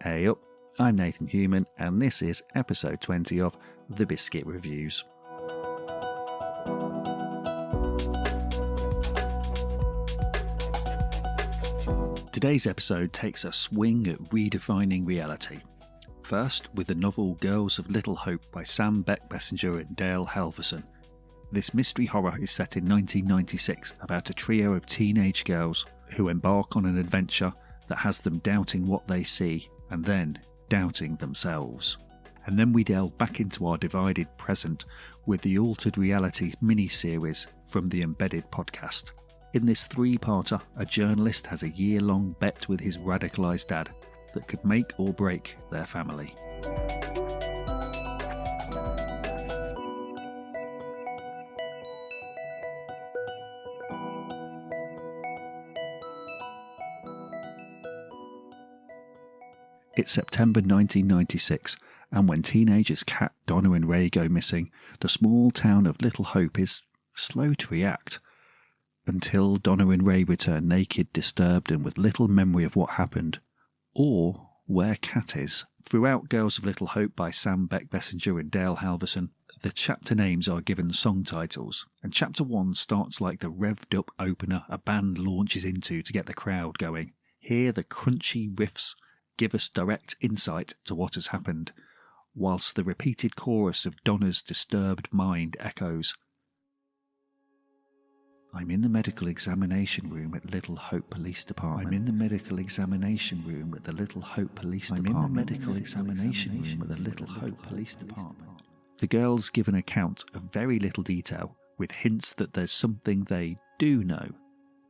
Hey up, I'm Nathan Human and this is episode 20 of The Biscuit Reviews. Today's episode takes a swing at redefining reality. First, with the novel Girls of Little Hope by Sam Beckbessinger and Dale Halvorsen. This mystery horror is set in 1996 about a trio of teenage girls who embark on an adventure that has them doubting what they see and then doubting themselves. And then we delve back into our divided present with the Altered Reality mini-series from the Embedded podcast. In this three-parter, a journalist has a year-long bet with his radicalised dad that could make or break their family. It's September 1996, and when teenagers Kat, Donna and Ray go missing, the small town of Little Hope is slow to react. Until Donna and Ray return naked, disturbed and with little memory of what happened, or where Kat is. Throughout Girls of Little Hope by Sam Beckbessinger and Dale Halvorsen, the chapter names are given song titles, and chapter 1 starts like the revved up opener a band launches into to get the crowd going. Here the crunchy riffs give us direct insight to what has happened, whilst the repeated chorus of Donna's disturbed mind echoes. I'm in the medical examination room at Little Hope Police Department. I'm in the medical examination room at the Little Hope Police Department. I'm in the medical examination room at the Little Hope Police Department. The girls give an account of very little detail, with hints that there's something they do know,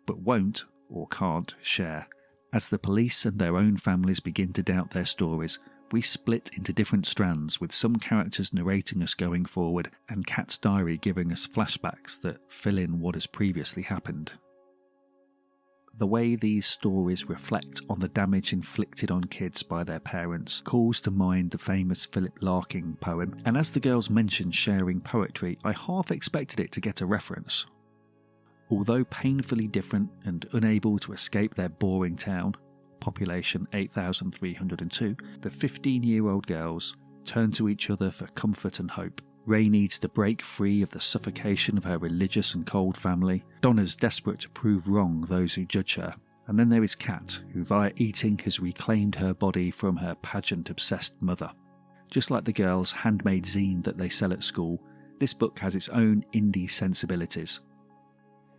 but won't or can't share. As the police and their own families begin to doubt their stories, we split into different strands, with some characters narrating us going forward and Kat's diary giving us flashbacks that fill in what has previously happened. The way these stories reflect on the damage inflicted on kids by their parents calls to mind the famous Philip Larkin poem, and as the girls mentioned sharing poetry, I half expected it to get a reference. Although painfully different and unable to escape their boring town, population 8,302, the 15-year-old girls turn to each other for comfort and hope. Ray needs to break free of the suffocation of her religious and cold family. Donna's desperate to prove wrong those who judge her. And then there is Kat, who via eating has reclaimed her body from her pageant-obsessed mother. Just like the girls' handmade zine that they sell at school, this book has its own indie sensibilities,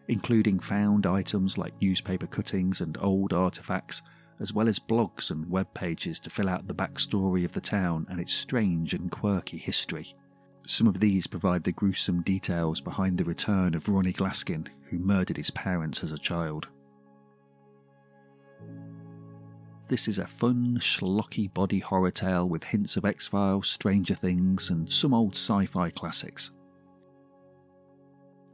including found items like newspaper cuttings and old artefacts, as well as blogs and web pages to fill out the backstory of the town and its strange and quirky history. Some of these provide the gruesome details behind the return of Ronnie Glaskin, who murdered his parents as a child. This is a fun, schlocky body horror tale with hints of X-Files, Stranger Things and some old sci-fi classics.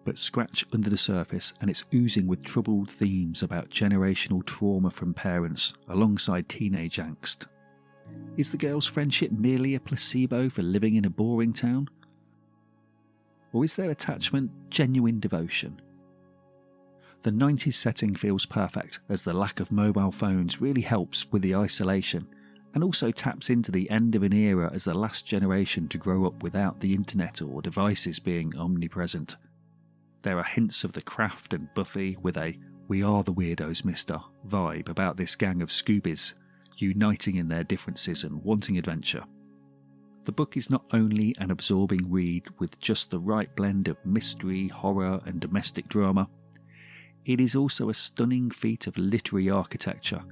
But scratch under the surface and it's oozing with troubled themes about generational trauma from parents alongside teenage angst. Is the girls' friendship merely a placebo for living in a boring town? Or is their attachment genuine devotion? The 90s setting feels perfect, as the lack of mobile phones really helps with the isolation and also taps into the end of an era as the last generation to grow up without the internet or devices being omnipresent. There are hints of The Craft and Buffy with a "we are the weirdos, mister" vibe about this gang of Scoobies uniting in their differences and wanting adventure. The book is not only an absorbing read with just the right blend of mystery, horror and domestic drama, it is also a stunning feat of literary architecture.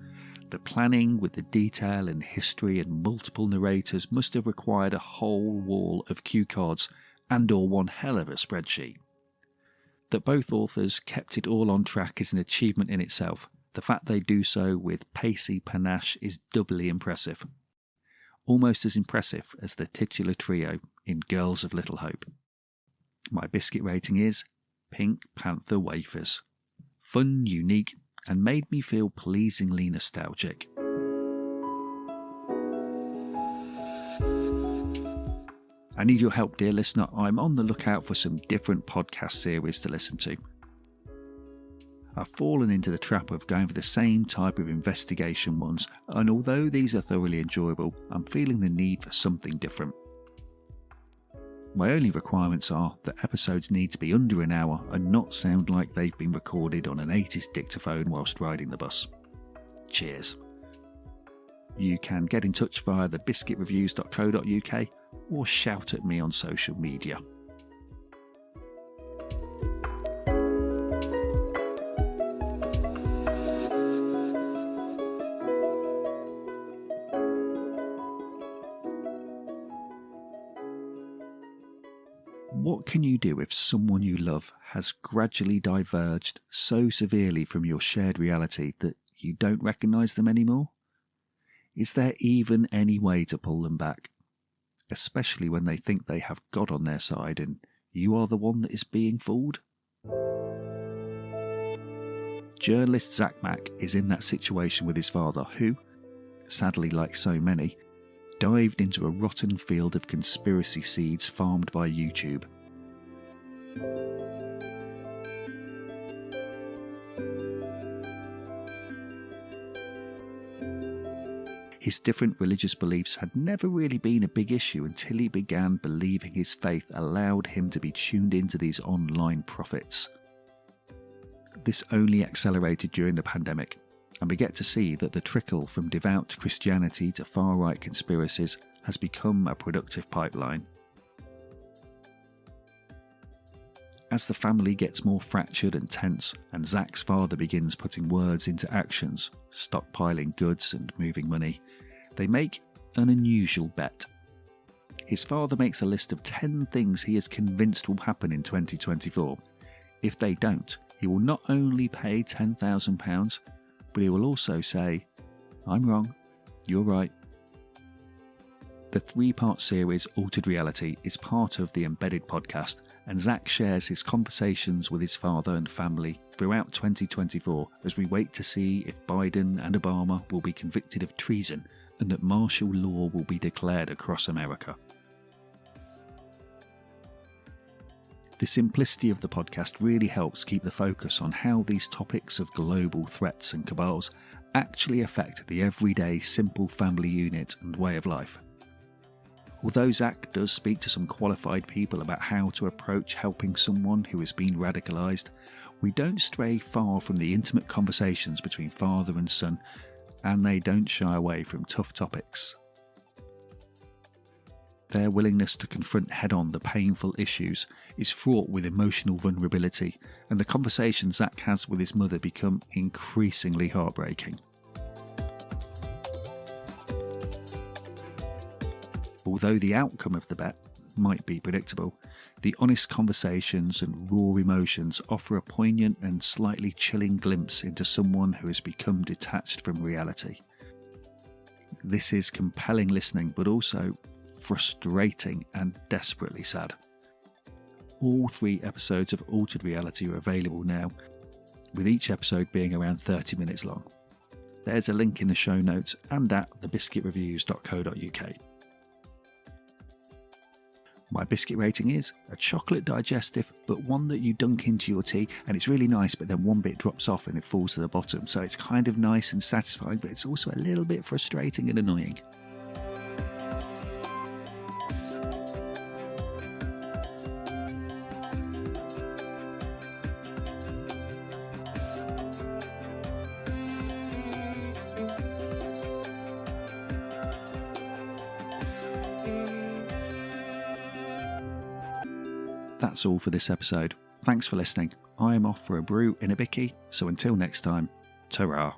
The planning with the detail and history and multiple narrators must have required a whole wall of cue cards and or one hell of a spreadsheet. That both authors kept it all on track is an achievement in itself. The fact they do so with pacey panache is doubly impressive. Almost as impressive as the titular trio in Girls of Little Hope. My biscuit rating is Pink Panther Wafers. Fun, unique, and made me feel pleasingly nostalgic. I need your help, dear listener. I'm on the lookout for some different podcast series to listen to. I've fallen into the trap of going for the same type of investigation ones, and although these are thoroughly enjoyable, I'm feeling the need for something different. My only requirements are that episodes need to be under an hour and not sound like they've been recorded on an 80s dictaphone whilst riding the bus. Cheers. You can get in touch via thebiscuitreviews.co.uk or shout at me on social media. What can you do if someone you love has gradually diverged so severely from your shared reality that you don't recognise them anymore? Is there even any way to pull them back? Especially when they think they have God on their side and you are the one that is being fooled? Journalist Zach Mack is in that situation with his father who, sadly like so many, dived into a rotten field of conspiracy seeds farmed by YouTube. His different religious beliefs had never really been a big issue until he began believing his faith allowed him to be tuned into these online prophets. This only accelerated during the pandemic, and we get to see that the trickle from devout Christianity to far-right conspiracies has become a productive pipeline. As the family gets more fractured and tense, and Zach's father begins putting words into actions, stockpiling goods and moving money, they make an unusual bet. His father makes a list of 10 things he is convinced will happen in 2024. If they don't, he will not only pay £10,000, but he will also say, "I'm wrong, you're right." The 3-part series Altered Reality is part of the Embedded podcast, and Zach shares his conversations with his father and family throughout 2024 as we wait to see if Biden and Obama will be convicted of treason and that martial law will be declared across America. The simplicity of the podcast really helps keep the focus on how these topics of global threats and cabals actually affect the everyday simple family unit and way of life. Although Zach does speak to some qualified people about how to approach helping someone who has been radicalised, we don't stray far from the intimate conversations between father and son, and they don't shy away from tough topics. Their willingness to confront head-on the painful issues is fraught with emotional vulnerability, and the conversations Zach has with his mother become increasingly heartbreaking. Although the outcome of the bet might be predictable, the honest conversations and raw emotions offer a poignant and slightly chilling glimpse into someone who has become detached from reality. This is compelling listening, but also frustrating and desperately sad. All 3 episodes of Altered Reality are available now, with each episode being around 30 minutes long. There's a link in the show notes and at thebiscuitreviews.co.uk. My biscuit rating is a chocolate digestive, but one that you dunk into your tea, and it's really nice, but then one bit drops off and it falls to the bottom, so it's kind of nice and satisfying, but it's also a little bit frustrating and annoying. That's all for this episode. Thanks for listening. I am off for a brew in a bicky, so until next time, ta-ra.